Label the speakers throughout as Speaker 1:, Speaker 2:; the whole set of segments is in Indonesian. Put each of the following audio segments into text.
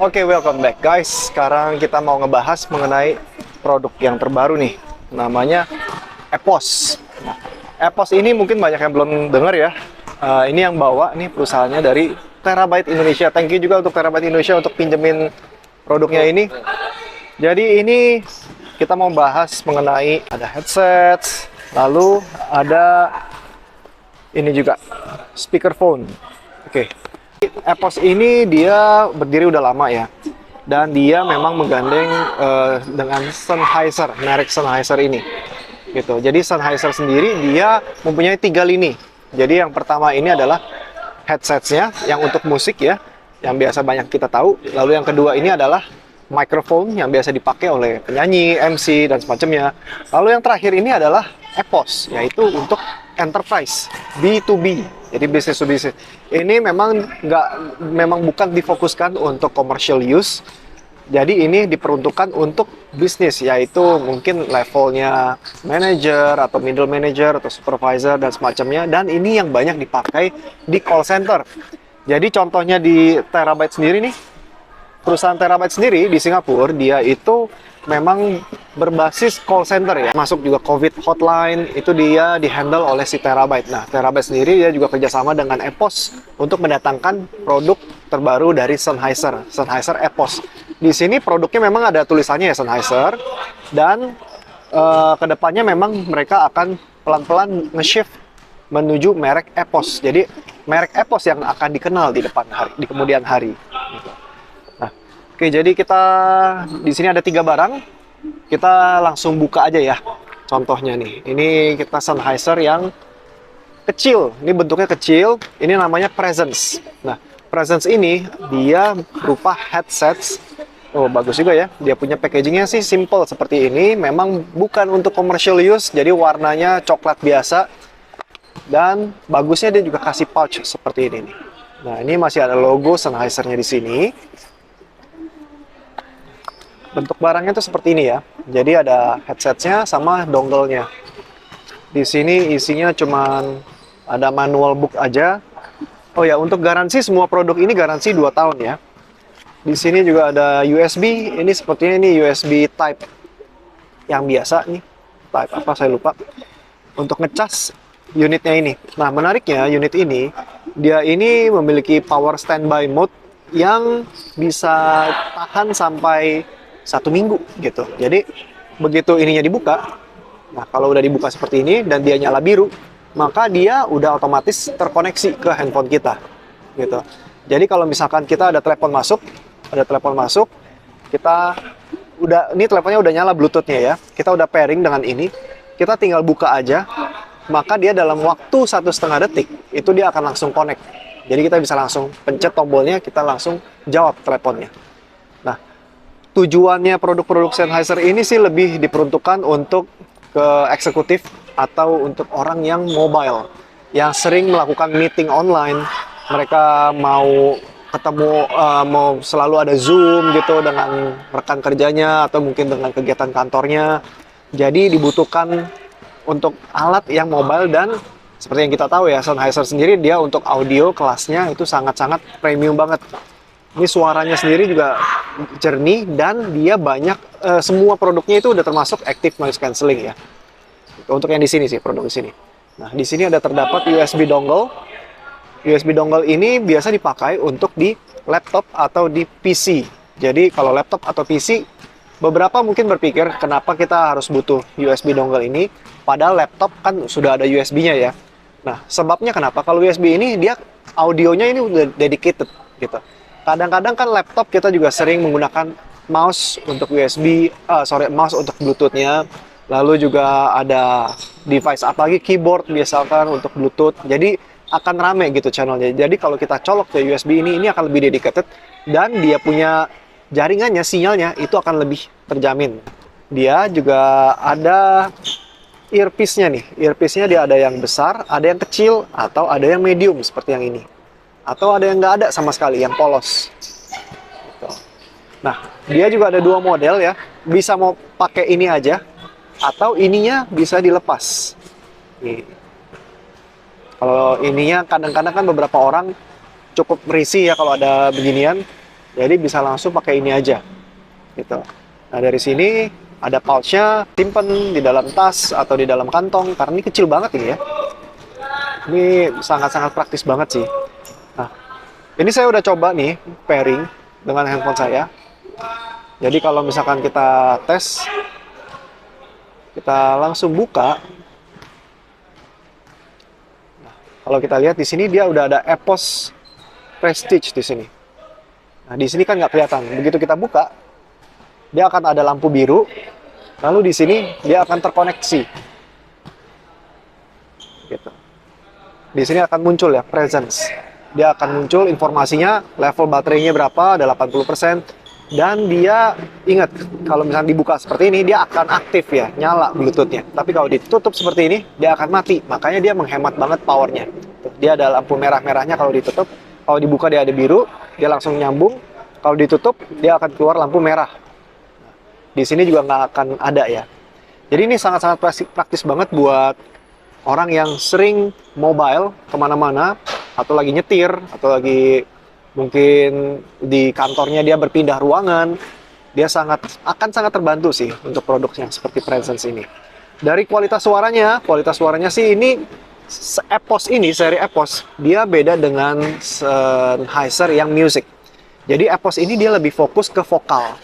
Speaker 1: Oke, welcome back guys. Sekarang kita mau ngebahas mengenai produk yang terbaru nih. Namanya Epos. Nah, Epos ini mungkin banyak yang belum dengar ya. Ini yang bawa nih perusahaannya dari Terabyte Indonesia. Thank you juga untuk Terabyte Indonesia untuk pinjemin produknya ini. Jadi ini kita mau bahas mengenai ada headset, lalu ada ini juga speakerphone. Oke. Epos ini dia berdiri udah lama ya, dan dia memang menggandeng dengan Sennheiser, merek Sennheiser ini, gitu. Jadi Sennheiser sendiri dia mempunyai 3 lini. Jadi yang pertama ini adalah headsetnya yang untuk musik ya, yang biasa banyak kita tahu. Lalu yang kedua ini adalah microphone yang biasa dipakai oleh penyanyi, MC dan semacamnya. Lalu yang terakhir ini adalah Epos, yaitu untuk enterprise, B2B, jadi business to business. Ini memang bukan difokuskan untuk commercial use. Jadi ini diperuntukkan untuk bisnis, yaitu mungkin levelnya manager atau middle manager atau supervisor dan semacamnya. Dan ini yang banyak dipakai di call center. Jadi contohnya di Terabyte sendiri nih, perusahaan Terabyte sendiri di Singapura, dia itu memang berbasis call center ya. Masuk juga COVID hotline, itu dia dihandle oleh si Terabyte. Nah, Terabyte sendiri dia juga kerjasama dengan Epos untuk mendatangkan produk terbaru dari Sennheiser, Sennheiser Epos. Di sini produknya memang ada tulisannya ya Sennheiser, dan kedepannya memang mereka akan pelan-pelan nge-shift menuju merek Epos. Jadi merek Epos yang akan dikenal di depan hari, di kemudian hari. Oke, jadi kita di sini ada 3 barang. Kita langsung buka aja ya. Contohnya nih, ini kita Sennheiser yang kecil. Ini bentuknya kecil. Ini namanya Presence. Nah, Presence ini dia berupa headsets. Oh, bagus juga ya. Dia punya packagingnya sih simple seperti ini. Memang bukan untuk commercial use. Jadi warnanya coklat biasa. Dan bagusnya dia juga kasih pouch seperti ini nih. Nah, ini masih ada logo Sennheiser-nya di sini. Bentuk barangnya tuh seperti ini ya. Jadi ada headsetnya sama dongle-nya. Di sini isinya cuman ada manual book aja. Oh ya, untuk garansi semua produk ini garansi 2 tahun ya. Di sini juga ada USB. Ini sepertinya ini USB Type yang biasa nih. Type apa saya lupa. Untuk ngecas unitnya ini. Nah, menariknya unit ini dia ini memiliki power standby mode yang bisa tahan sampai 1 minggu gitu. Jadi begitu ininya dibuka, nah kalau udah dibuka seperti ini dan dia nyala biru, maka dia udah otomatis terkoneksi ke handphone kita gitu. Jadi kalau misalkan kita ada telepon masuk, kita ini teleponnya udah nyala Bluetooth-nya ya, kita udah pairing dengan ini, kita tinggal buka aja, maka dia dalam waktu 1,5 detik itu dia akan langsung connect. Jadi kita bisa langsung pencet tombolnya, kita langsung jawab teleponnya. Tujuannya produk-produk Sennheiser ini sih lebih diperuntukkan untuk ke eksekutif atau untuk orang yang mobile, yang sering melakukan meeting online. Mereka mau ketemu, mau selalu ada Zoom gitu dengan rekan kerjanya atau mungkin dengan kegiatan kantornya. Jadi dibutuhkan untuk alat yang mobile, dan seperti yang kita tahu ya, Sennheiser sendiri dia untuk audio kelasnya itu sangat-sangat premium banget. Ini suaranya sendiri juga jernih, dan dia banyak, semua produknya itu udah termasuk active noise cancelling ya. Untuk yang di sini sih, produk di sini. Nah, di sini ada terdapat USB dongle. USB dongle ini biasa dipakai untuk di laptop atau di PC. Jadi kalau laptop atau PC, beberapa mungkin berpikir kenapa kita harus butuh USB dongle ini, padahal laptop kan sudah ada USB-nya ya. Nah, sebabnya kenapa? Kalau USB ini dia audionya ini udah dedicated gitu. Kadang-kadang kan laptop kita juga sering menggunakan mouse untuk mouse untuk Bluetooth-nya. Lalu juga ada device apalagi keyboard misalkan untuk Bluetooth. Jadi akan rame gitu channelnya. Jadi kalau kita colok ke USB ini akan lebih dedicated, dan dia punya jaringannya, sinyalnya itu akan lebih terjamin. Dia juga ada earpiece-nya nih. Earpiece-nya dia ada yang besar, ada yang kecil, atau ada yang medium seperti yang ini. Atau ada yang nggak ada sama sekali, yang polos. Nah, dia juga ada 2 model ya. Bisa mau pakai ini aja, atau ininya bisa dilepas. Nih. Kalau ininya kadang-kadang kan beberapa orang cukup risih ya kalau ada beginian. Jadi bisa langsung pakai ini aja, gitu. Nah dari sini ada pouch-nya, simpen di dalam tas atau di dalam kantong, karena ini kecil banget ini ya. Ini sangat-sangat praktis banget sih. Nah, ini saya udah coba nih pairing dengan handphone saya. Jadi kalau misalkan kita tes, kita langsung buka. Nah, kalau kita lihat di sini dia udah ada EPOS Prestige di sini. Nah, di sini kan nggak kelihatan. Begitu kita buka, dia akan ada lampu biru. Lalu di sini dia akan terkoneksi. Gitu. Di sini akan muncul ya, presence. Dia akan muncul informasinya, level baterainya berapa, ada 80%. Dan dia, ingat, kalau misalnya dibuka seperti ini, dia akan aktif ya, nyala Bluetooth-nya. Tapi kalau ditutup seperti ini, dia akan mati. Makanya dia menghemat banget powernya. Dia ada lampu merah-merahnya kalau ditutup. Kalau dibuka dia ada biru, dia langsung nyambung. Kalau ditutup, dia akan keluar lampu merah. Di sini juga nggak akan ada ya. Jadi ini sangat-sangat praktis banget buat orang yang sering mobile kemana-mana, atau lagi nyetir, atau lagi mungkin di kantornya dia berpindah ruangan. Dia akan sangat terbantu sih untuk produknya seperti Presence ini. Dari kualitas suaranya sih ini EPOS ini, seri EPOS, dia beda dengan Sennheiser yang music. Jadi EPOS ini dia lebih fokus ke vokal.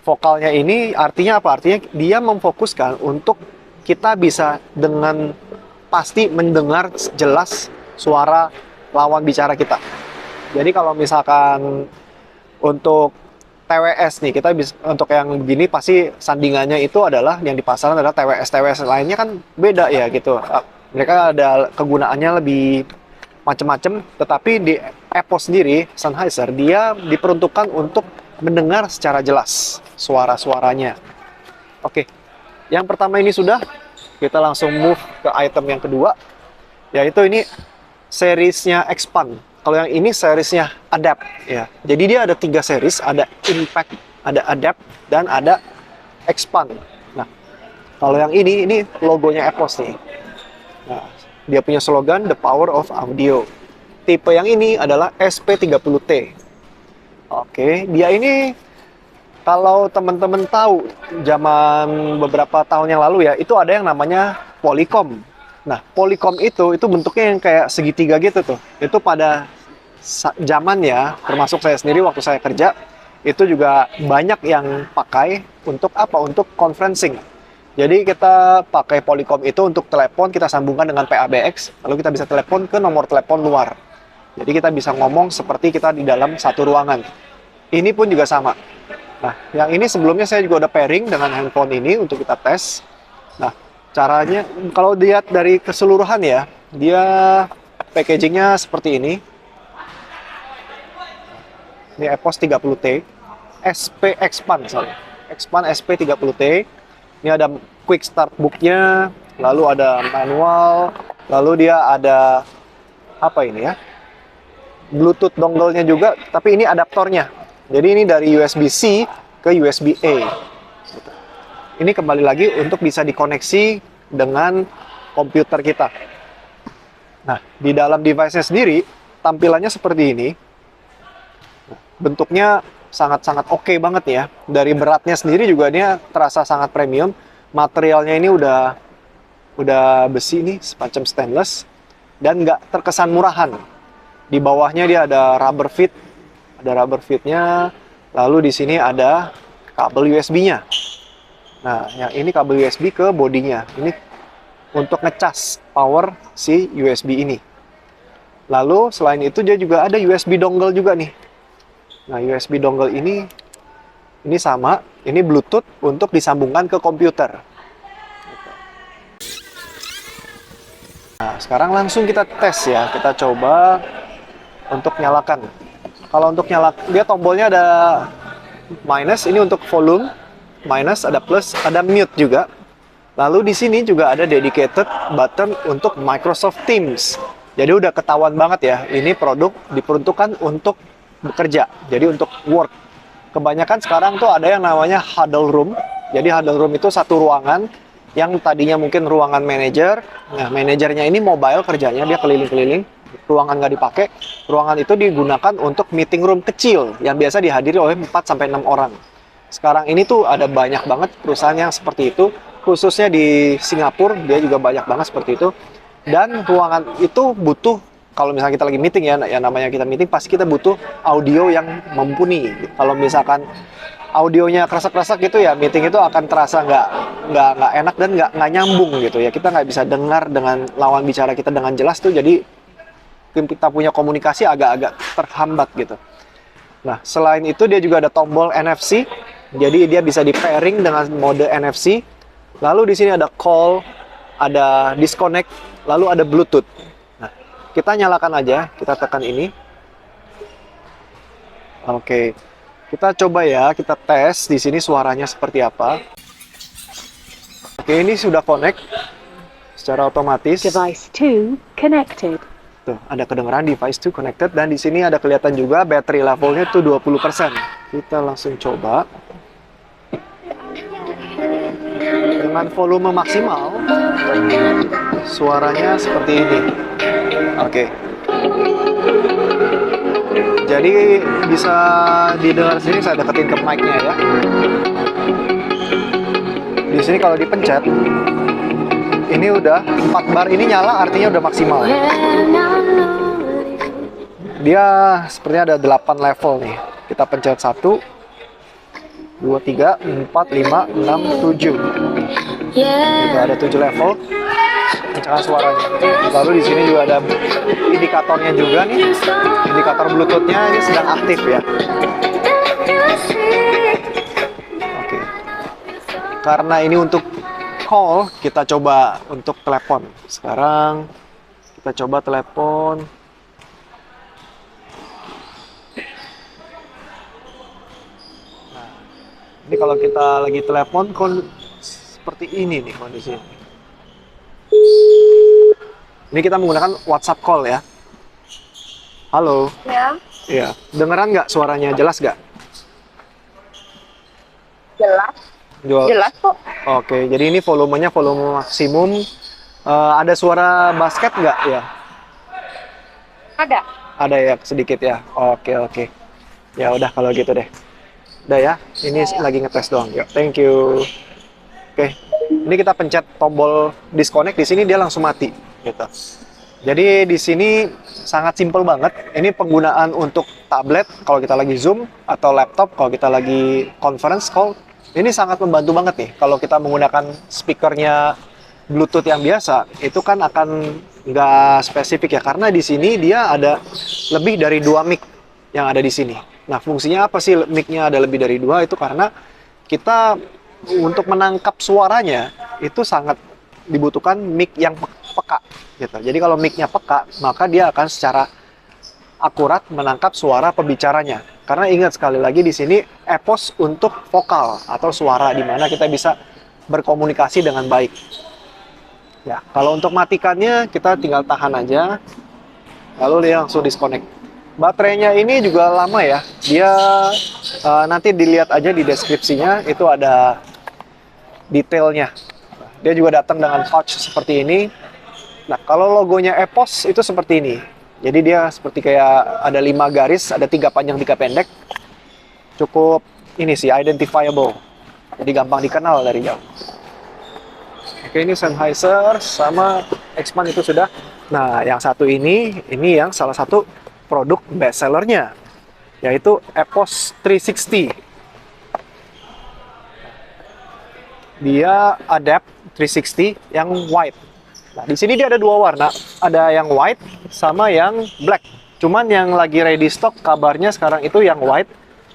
Speaker 1: Vokalnya ini artinya apa? Artinya dia memfokuskan untuk kita bisa dengan pasti mendengar jelas suara lawan bicara kita. Jadi kalau misalkan untuk TWS nih, kita bisa untuk yang begini pasti sandingannya itu adalah yang di pasaran adalah TWS. TWS lainnya kan beda ya gitu. Mereka ada kegunaannya lebih macam-macam, tetapi di EPOS sendiri, Sennheiser, dia diperuntukkan untuk mendengar secara jelas suara-suaranya. Oke, yang pertama ini sudah, kita langsung move ke item yang kedua, yaitu ini seriesnya Expand. Kalau yang ini seriesnya Adapt ya. Jadi dia ada 3 series, ada Impact, ada Adapt, dan ada Expand. Nah, kalau yang ini logonya EPOS nih. Nah, dia punya slogan The Power of Audio. Tipe yang ini adalah SP30T. Oke, dia ini kalau teman-teman tahu zaman beberapa tahun yang lalu ya, itu ada yang namanya Polycom. Nah, Polycom itu bentuknya yang kayak segitiga gitu tuh. Itu pada zamannya, termasuk saya sendiri waktu saya kerja, itu juga banyak yang pakai untuk apa? Untuk conferencing. Jadi kita pakai Polycom itu untuk telepon, kita sambungkan dengan PABX, lalu kita bisa telepon ke nomor telepon luar. Jadi kita bisa ngomong seperti kita di dalam satu ruangan. Ini pun juga sama. Nah, yang ini sebelumnya saya juga udah pairing dengan handphone ini untuk kita tes. Nah, caranya, kalau dilihat dari keseluruhan ya, dia packagingnya seperti ini. Ini EPOS 30T, SP Expand, Expand SP30T. Ini ada quick start book-nya, lalu ada manual, lalu dia ada apa ini ya? Bluetooth dongle-nya juga, tapi ini adaptornya. Jadi ini dari USB-C ke USB-A. Ini kembali lagi untuk bisa dikoneksi dengan komputer kita. Nah, di dalam device-nya sendiri, tampilannya seperti ini. Bentuknya sangat-sangat oke banget ya. Dari beratnya sendiri juga dia terasa sangat premium. Materialnya ini udah besi nih, semacam stainless. Dan nggak terkesan murahan. Di bawahnya dia ada rubber fit. Ada rubber fit-nya. Lalu di sini ada kabel USB-nya. Nah, yang ini kabel USB ke bodinya. Ini untuk ngecas power si USB ini. Lalu selain itu dia juga ada USB dongle juga nih. Nah, USB dongle ini sama, ini Bluetooth untuk disambungkan ke komputer. Nah, sekarang langsung kita tes ya, kita coba untuk nyalakan. Kalau untuk nyalakan, dia tombolnya ada minus, ini untuk volume, minus, ada plus, ada mute juga. Lalu di sini juga ada dedicated button untuk Microsoft Teams. Jadi udah ketahuan banget ya, ini produk diperuntukkan untuk bekerja, jadi untuk work. Kebanyakan sekarang tuh ada yang namanya huddle room. Jadi huddle room itu satu ruangan yang tadinya mungkin ruangan manajer. Nah, manajernya ini mobile kerjanya, dia keliling-keliling. ruangan nggak dipakai, ruangan itu digunakan untuk meeting room kecil yang biasa dihadiri oleh 4-6 orang. Sekarang ini tuh ada banyak banget perusahaan yang seperti itu, khususnya di Singapura, dia juga banyak banget seperti itu. Dan ruangan itu butuh, kalau misalnya kita lagi meeting ya, yang namanya kita meeting, pasti kita butuh audio yang mumpuni. Kalau misalkan audionya kerasak-kerasak gitu ya, meeting itu akan terasa nggak enak dan nggak nyambung gitu ya. Kita nggak bisa dengar dengan lawan bicara kita dengan jelas tuh, jadi kita punya komunikasi agak-agak terhambat gitu. Nah, selain itu dia juga ada tombol NFC, jadi dia bisa di pairing dengan mode NFC. Lalu di sini ada call, ada disconnect, lalu ada Bluetooth. Nah, kita nyalakan aja, kita tekan ini. Oke, kita coba ya, kita tes di sini suaranya seperti apa. Oke, ini sudah connect secara otomatis.
Speaker 2: Device 2 connected.
Speaker 1: Tuh, ada kedengeran device 2 connected, dan di sini ada kelihatan juga battery levelnya tuh 20%. Kita langsung coba. Dengan volume maksimal, suaranya seperti ini. Oke. Jadi bisa didengar sini, saya deketin ke mic-nya ya. Di sini kalau dipencet, ini udah 4 bar ini nyala, artinya udah maksimal. Dia sepertinya ada 8 level nih. Kita pencet 1, 2, 3, 4, 5, 6, 7. Juga ada 7 level kencangan suaranya. Lalu di sini juga ada indikatornya juga nih. Indikator Bluetooth-nya ini sedang aktif ya. Oke. Karena ini untuk call, kita coba untuk telepon. Sekarang kita coba telepon. Nah, ini kalau kita lagi telepon seperti ini nih kondisinya. Ini kita menggunakan WhatsApp call ya. Halo.
Speaker 2: Ya.
Speaker 1: Iya. Dengeran nggak suaranya? Jelas nggak?
Speaker 2: Jelas. Jelas kok.
Speaker 1: Oke, jadi ini volumenya volume maksimum. Ada suara basket nggak ya?
Speaker 2: Ada.
Speaker 1: Ada ya, sedikit ya. Oke. Ya udah kalau gitu deh. Udah ya. Ini lagi ngetes doang. Yuk, thank you. Oke. Ini kita pencet tombol disconnect, di sini dia langsung mati gitu. Jadi di sini sangat simple banget. Ini penggunaan untuk tablet kalau kita lagi Zoom, atau laptop kalau kita lagi conference call. Ini sangat membantu banget nih. Kalau kita menggunakan speakernya Bluetooth yang biasa, itu kan akan nggak spesifik ya, karena di sini dia ada lebih dari 2 mic yang ada di sini. Nah, fungsinya apa sih mic-nya ada lebih dari 2? Itu karena kita untuk menangkap suaranya itu sangat dibutuhkan mic yang peka gitu. Jadi kalau mic-nya peka, maka dia akan secara akurat menangkap suara pembicaranya. Karena ingat sekali lagi di sini EPOS untuk vokal atau suara, di mana kita bisa berkomunikasi dengan baik. Ya, kalau untuk matikannya kita tinggal tahan aja, lalu dia langsung disconnect. Baterainya ini juga lama ya. Dia nanti dilihat aja di deskripsinya, itu ada detailnya. Dia juga datang dengan pouch seperti ini. Nah, kalau logonya EPOS itu seperti ini. Jadi dia seperti kayak ada 5 garis, ada 3 panjang 3 pendek. Cukup ini sih, identifiable. Jadi gampang dikenal dari jauh. Oke, ini Sennheiser sama X-Band itu sudah. Nah, yang satu ini yang salah satu produk best sellernya, yaitu EPOS 360. Dia Adapt 360 yang white. Nah, di sini dia ada 2 warna, ada yang white sama yang black. Cuman yang lagi ready stock kabarnya sekarang itu yang white.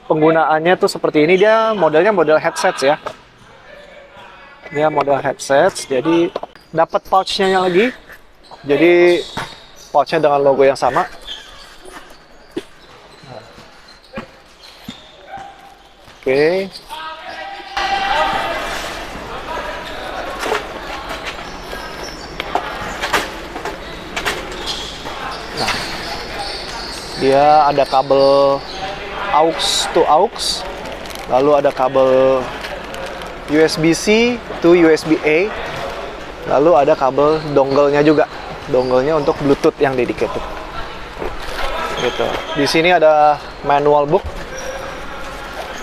Speaker 1: Penggunaannya tuh seperti ini, dia modelnya model headset ya. Ini model headset, jadi dapat pouch-nya lagi. Jadi pouch-nya dengan logo yang sama. Oke. Nah, dia ada kabel aux to aux, lalu ada kabel USB-C to USB-A, lalu ada kabel dongle-nya juga, dongle-nya untuk Bluetooth yang dedicated. Gitu. Di sini ada manual book.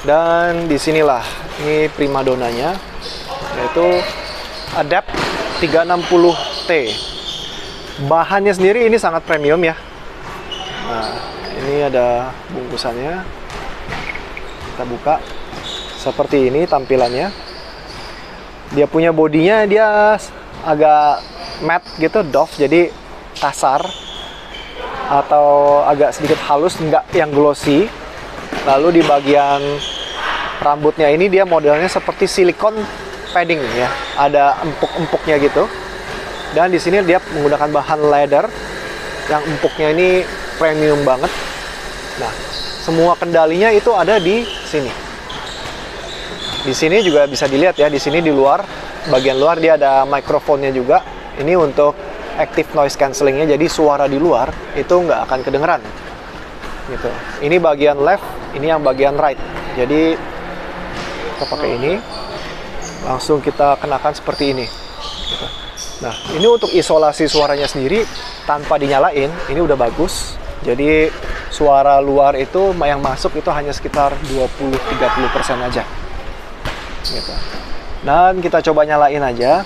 Speaker 1: Dan disinilah ini primadonanya, yaitu Adapt 360T. Bahannya sendiri ini sangat premium ya. Nah, ini ada bungkusannya. Kita buka. Seperti ini tampilannya. Dia punya bodinya, dia agak matte gitu, doff, jadi kasar atau agak sedikit halus, nggak yang glossy. Lalu di bagian rambutnya ini dia modelnya seperti silikon padding ya, ada empuk-empuknya gitu. Dan di sini dia menggunakan bahan leather yang empuknya ini premium banget. Nah, semua kendalinya itu ada di sini. Di sini juga bisa dilihat ya, di sini di luar, bagian luar dia ada mikrofonnya juga. Ini untuk active noise cancellingnya, jadi suara di luar itu nggak akan kedengeran. Gitu. Ini bagian left, ini yang bagian right. Jadi kita pakai ini, langsung kita kenakan seperti ini. Gitu. Nah, ini untuk isolasi suaranya sendiri tanpa dinyalain, ini udah bagus. Jadi suara luar itu yang masuk itu hanya sekitar 20-30% aja. Gitu. Dan kita coba nyalain aja.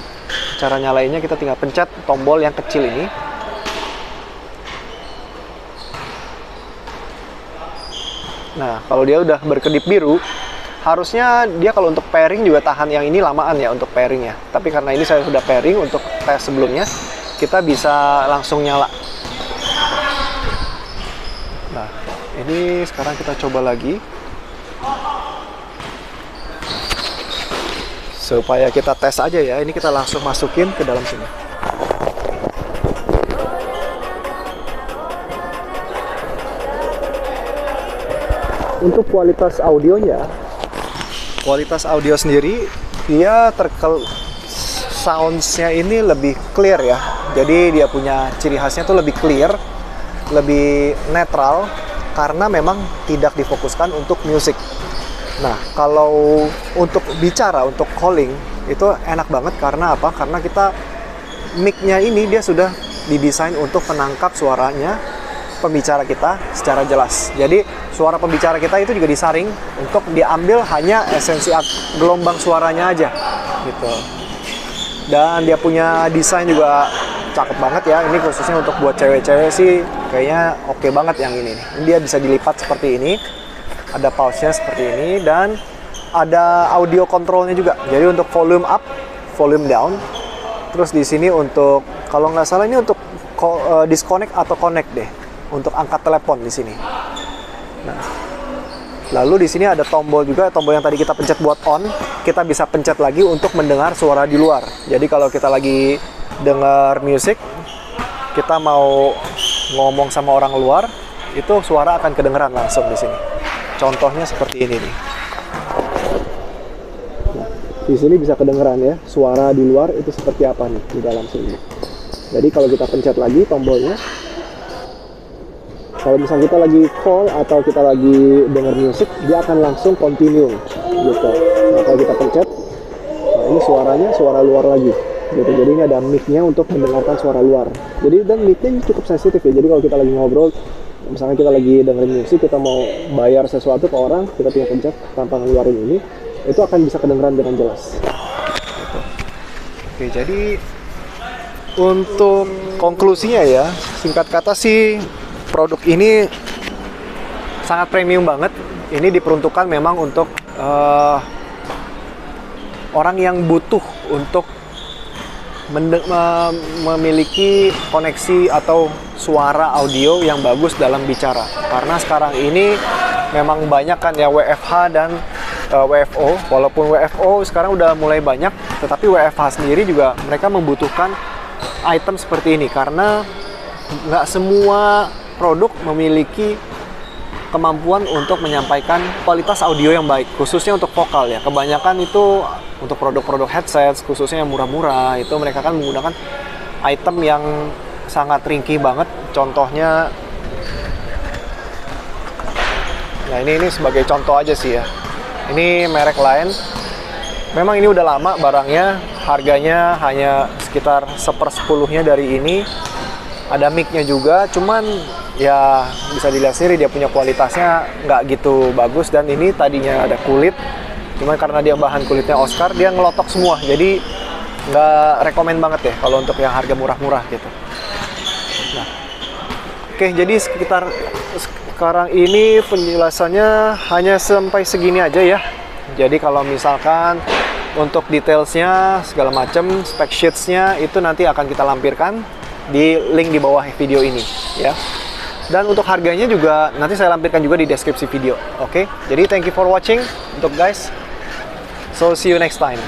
Speaker 1: Cara nyalainnya kita tinggal pencet tombol yang kecil ini. Nah, kalau dia udah berkedip biru, harusnya dia kalau untuk pairing juga tahan yang ini lamaan ya untuk pairingnya. Tapi karena ini saya sudah pairing untuk tes sebelumnya, kita bisa langsung nyala. Nah, ini sekarang kita coba lagi. Supaya kita tes aja ya, ini kita langsung masukin ke dalam sini. Untuk kualitas audionya, kualitas audio sendiri dia sounds-nya ini lebih clear ya. Jadi dia punya ciri khasnya tuh lebih clear, lebih netral karena memang tidak difokuskan untuk musik. Nah, kalau untuk bicara, untuk calling itu enak banget karena apa? Karena kita mic-nya ini dia sudah didesain untuk menangkap suaranya pembicara kita secara jelas. Jadi suara pembicara kita itu juga disaring untuk diambil hanya esensi gelombang suaranya aja gitu. Dan dia punya desain juga cakep banget ya. Ini khususnya untuk buat cewek-cewek sih kayaknya oke banget yang ini nih. Dia bisa dilipat seperti ini. Ada pause-nya seperti ini dan ada audio control-nya juga. Jadi untuk volume up, volume down. Terus di sini untuk kalau nggak salah ini untuk disconnect atau connect deh. Untuk angkat telepon di sini. Nah, lalu di sini ada tombol juga, tombol yang tadi kita pencet buat on, kita bisa pencet lagi untuk mendengar suara di luar. Jadi kalau kita lagi dengar musik, kita mau ngomong sama orang luar, itu suara akan kedengeran langsung di sini. Contohnya seperti ini nih. Nah, di sini bisa kedengeran ya, suara di luar itu seperti apa nih di dalam sini. Jadi kalau kita pencet lagi tombolnya, kalau misalnya kita lagi call atau kita lagi denger musik, dia akan langsung continue gitu. Nah, kalau kita pencet, nah ini suaranya suara luar lagi gitu. Jadi ini ada mic-nya untuk mendengarkan suara luar. Jadi dan mic-nya cukup sensitif ya. Jadi kalau kita lagi ngobrol, misalnya kita lagi dengerin musik, kita mau bayar sesuatu ke orang, kita tinggal pencet tanpa ngeluarin ini, itu akan bisa kedengeran dengan jelas gitu. Oke, jadi untuk konklusinya ya, singkat kata sih produk ini sangat premium banget. Ini diperuntukkan memang untuk orang yang butuh untuk memiliki koneksi atau suara audio yang bagus dalam bicara. Karena sekarang ini memang banyak kan ya WFH dan WFO. Walaupun WFO sekarang udah mulai banyak, tetapi WFH sendiri juga mereka membutuhkan item seperti ini karena nggak semua produk memiliki kemampuan untuk menyampaikan kualitas audio yang baik, khususnya untuk vokal ya. Kebanyakan itu untuk produk-produk headset, khususnya yang murah-murah, itu mereka kan menggunakan item yang sangat ringkih banget. Contohnya, nah ini sebagai contoh aja sih ya. Ini merek lain. Memang ini udah lama barangnya, harganya hanya sekitar 1/10-nya dari ini. Ada mic-nya juga, cuman ya bisa dilihat sendiri dia punya kualitasnya nggak gitu bagus, dan ini tadinya ada kulit, cuman karena dia bahan kulitnya Oscar dia ngelotok semua, jadi nggak rekomen banget ya kalau untuk yang harga murah-murah gitu. Nah, oke, jadi sekarang ini penjelasannya hanya sampai segini aja ya. Jadi kalau misalkan untuk detailsnya segala macam, spec sheetsnya itu nanti akan kita lampirkan di link di bawah video ini ya. Dan untuk harganya juga nanti saya lampirkan juga di deskripsi video. Oke, jadi thank you for watching untuk guys. So see you next time.